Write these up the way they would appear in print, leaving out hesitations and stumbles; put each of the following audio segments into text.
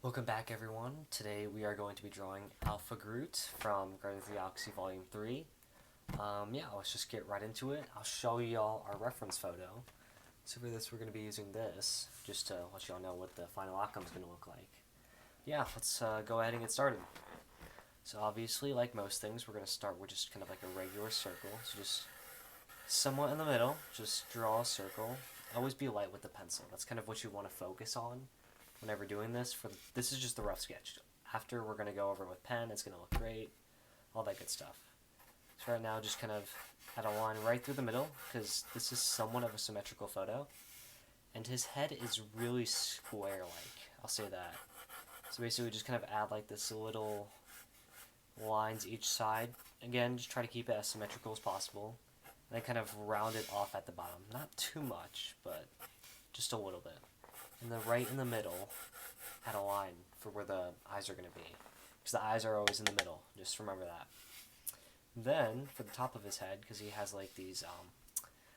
Welcome back, everyone. Today we are going to be drawing Alpha Groot from Guardians of the Galaxy Volume 3. Yeah, let's just get right into it. I'll show y'all our reference photo. So for this, we're going to be using this, just to let y'all know what the final outcome is going to look like. Yeah, let's go ahead and get started. So obviously, like most things, we're going to start with just kind of like a regular circle. So just somewhat in the middle, just draw a circle. Always be light with the pencil. That's kind of what you want to focus on whenever doing this. This is just the rough sketch. After we're going to go over with pen, it's going to look great, all that good stuff. So right now, just kind of add a line right through the middle, because this is somewhat of a symmetrical photo, and his head is really square-like, I'll say that. So basically, just kind of add like this little lines each side. Again, just try to keep it as symmetrical as possible, and then kind of round it off at the bottom. Not too much, but just a little bit. And then right in the middle, add a line for where the eyes are going to be. Because the eyes are always in the middle. Just remember that. Then, for the top of his head, because he has like these,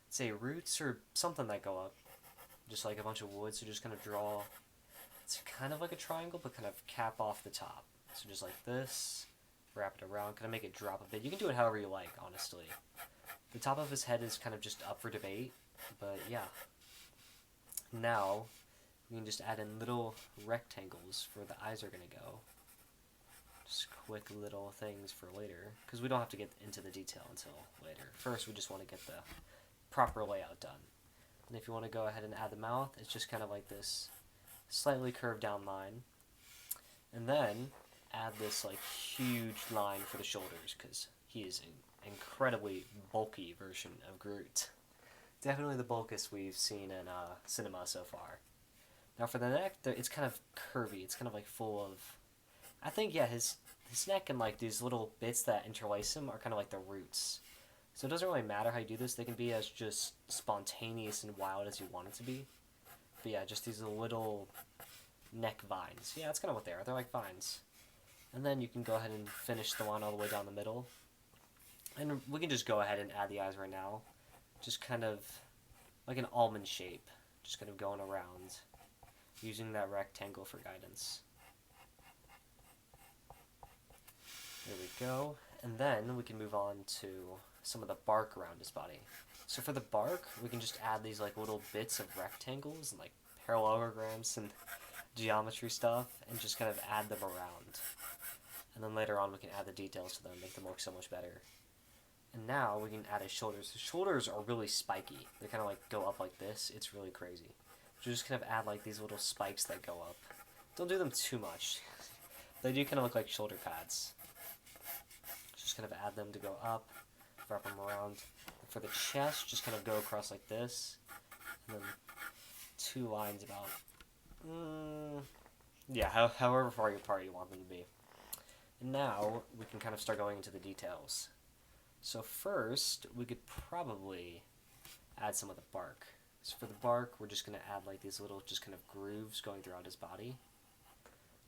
say, roots or something that go up, just like a bunch of wood, so just kind of draw, it's kind of like a triangle, but kind of cap off the top. So just like this, wrap it around, kind of make it drop a bit. You can do it however you like, honestly. The top of his head is kind of just up for debate, but yeah. Now, we can just add in little rectangles for the eyes are going to go. Just quick little things for later, because we don't have to get into the detail until later. First, we just want to get the proper layout done. And if you want to go ahead and add the mouth, it's just kind of like this slightly curved down line. And then add this like huge line for the shoulders, because he is an incredibly bulky version of Groot. Definitely the bulkiest we've seen in cinema so far. Now for the neck, it's kind of curvy. It's kind of like full of, I think, yeah, his neck and like these little bits that interlace him are kind of like the roots. So it doesn't really matter how you do this. They can be as just spontaneous and wild as you want it to be. But yeah, just these little neck vines. Yeah, that's kind of what they are. They're like vines. And then you can go ahead and finish the line all the way down the middle. And we can just go ahead and add the eyes right now. Just kind of like an almond shape. Just kind of going around, using that rectangle for guidance. There we go. And then we can move on to some of the bark around his body. So for the bark, we can just add these like little bits of rectangles and like parallelograms and geometry stuff, and just kind of add them around. And then later on we can add the details to them, make them look so much better. And now we can add his shoulders. His shoulders are really spiky. They kind of like go up like this. It's really crazy. So just kind of add like these little spikes that go up. Don't do them too much. They do kind of look like shoulder pads. Just kind of add them to go up, wrap them around. And for the chest, just kind of go across like this. And then two lines about, yeah, however far apart you want them to be. And now we can kind of start going into the details. So first, we could probably add some of the bark. So for the bark, we're just going to add like these little just kind of grooves going throughout his body.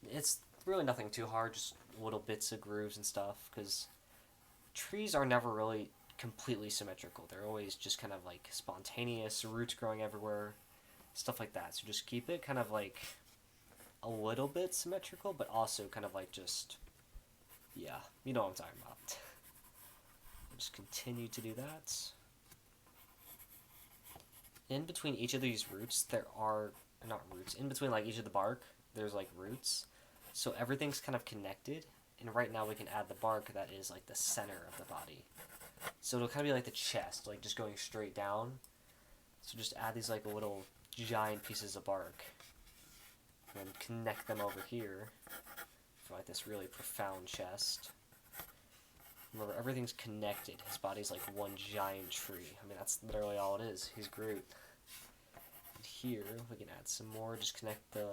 It's really nothing too hard, just little bits of grooves and stuff, because trees are never really completely symmetrical. They're always just kind of like spontaneous, roots growing everywhere, stuff like that. So just keep it kind of like a little bit symmetrical, but also kind of like just, yeah, you know what I'm talking about. Just continue to do that. In between each of these roots, there are, not roots, in between like each of the bark, there's like roots. So everything's kind of connected, and right now we can add the bark that is like the center of the body. So it'll kind of be like the chest, like just going straight down. So just add these like little giant pieces of bark, and then connect them over here for like this really profound chest. Remember, everything's connected. His body's like one giant tree. I mean, that's literally all it is. He's Groot. And here, we can add some more. Just connect the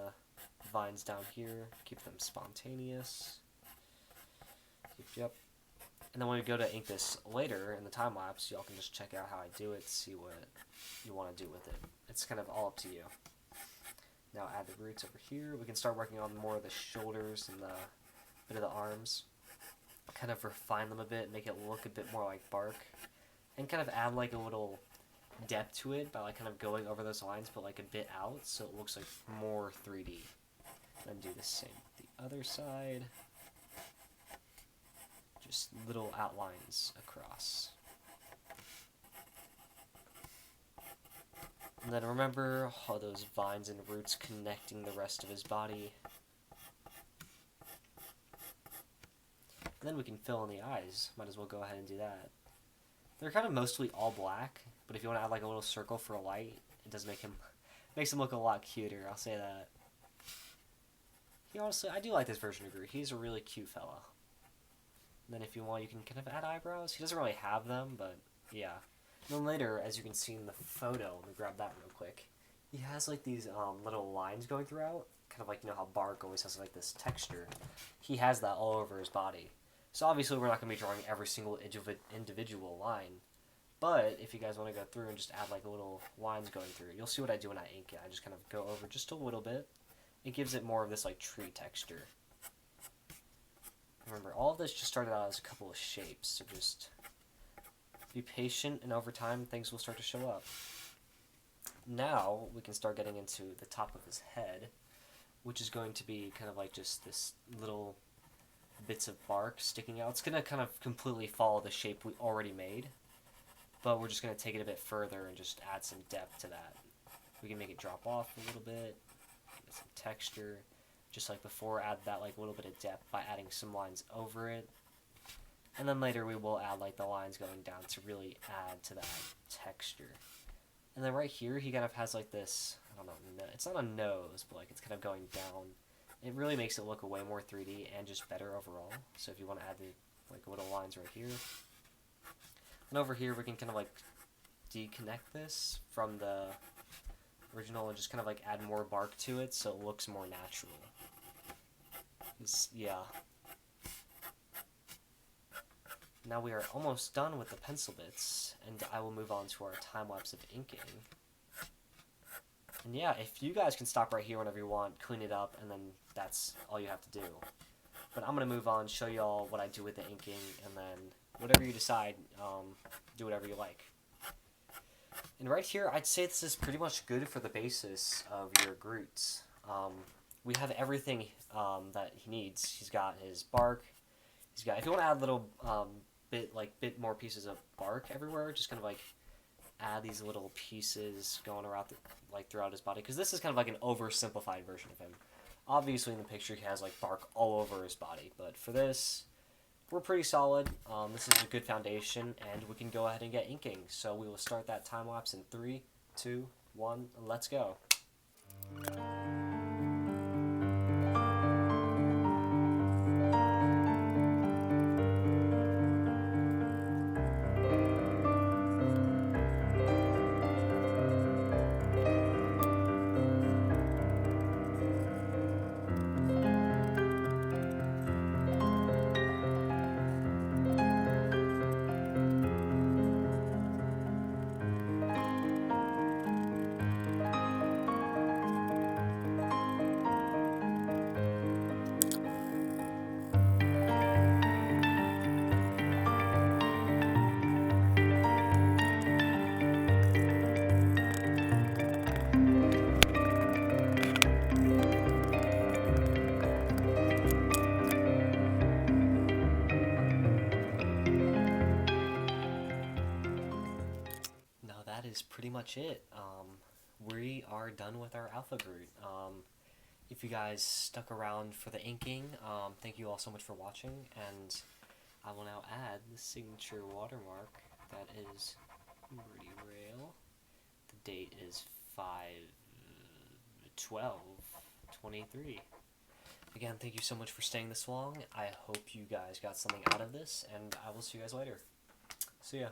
vines down here. Keep them spontaneous. Yep. And then when we go to ink this later in the time lapse, y'all can just check out how I do it, see what you want to do with it. It's kind of all up to you. Now add the roots over here. We can start working on more of the shoulders and the bit of the arms. Kind of refine them a bit, make it look a bit more like bark, and kind of add like a little depth to it by like kind of going over those lines, but like a bit out, so it looks like more 3D. Then do the same with the other side. Just little outlines across. And then remember all those vines and roots connecting the rest of his body. And then we can fill in the eyes. Might as well go ahead and do that. They're kind of mostly all black, but if you want to add like a little circle for a light, it does makes him look a lot cuter, I'll say that. He honestly, I do like this version of Groot. He's a really cute fella. And then if you want, you can kind of add eyebrows. He doesn't really have them, but yeah. And then later, as you can see in the photo, let me grab that real quick. He has like these little lines going throughout, kind of like, you know how bark always has like this texture. He has that all over his body. So obviously we're not going to be drawing every single individual line. But if you guys want to go through and just add like little lines going through, you'll see what I do when I ink it. I just kind of go over just a little bit. It gives it more of this like tree texture. Remember, all of this just started out as a couple of shapes, so just be patient, and over time things will start to show up. Now we can start getting into the top of his head, which is going to be kind of like just this little bits of bark sticking out. It's going to kind of completely follow the shape we already made, but we're just going to take it a bit further and just add some depth to that. We can make it drop off a little bit, get some texture, just like before, add that like little bit of depth by adding some lines over it. And then later we will add like the lines going down to really add to that texture. And then right here he kind of has like this, I don't know, it's not a nose, but like it's kind of going down. It really makes it look way more 3D and just better overall. So if you want to add the like little lines right here. And over here we can kind of like deconnect this from the original and just kind of like add more bark to it so it looks more natural. Yeah. Now we are almost done with the pencil bits, and I will move on to our time-lapse of inking. And yeah, if you guys can stop right here whenever you want, clean it up, and then that's all you have to do. But I'm going to move on, show you all what I do with the inking, and then whatever you decide, do whatever you like. And right here, I'd say this is pretty much good for the basis of your Groots. We have everything that he needs. He's got his bark. He's got, if you want to add little bit more pieces of bark everywhere, just kind of like add these little pieces going around throughout his body, because this is kind of like an oversimplified version of him. Obviously in the picture he has like bark all over his body, but for this we're pretty solid. This is a good foundation, and we can go ahead and get inking. So we will start that time lapse in 3, 2, 1, let's go. Is pretty much it. We are done with our Alpha Groot. If you guys stuck around for the inking, thank you all so much for watching, and I will now add the signature watermark. That is Pretty Rail. The date is 5/12/23. Again, thank you so much for staying this long. I hope you guys got something out of this, and I will see you guys later. See ya.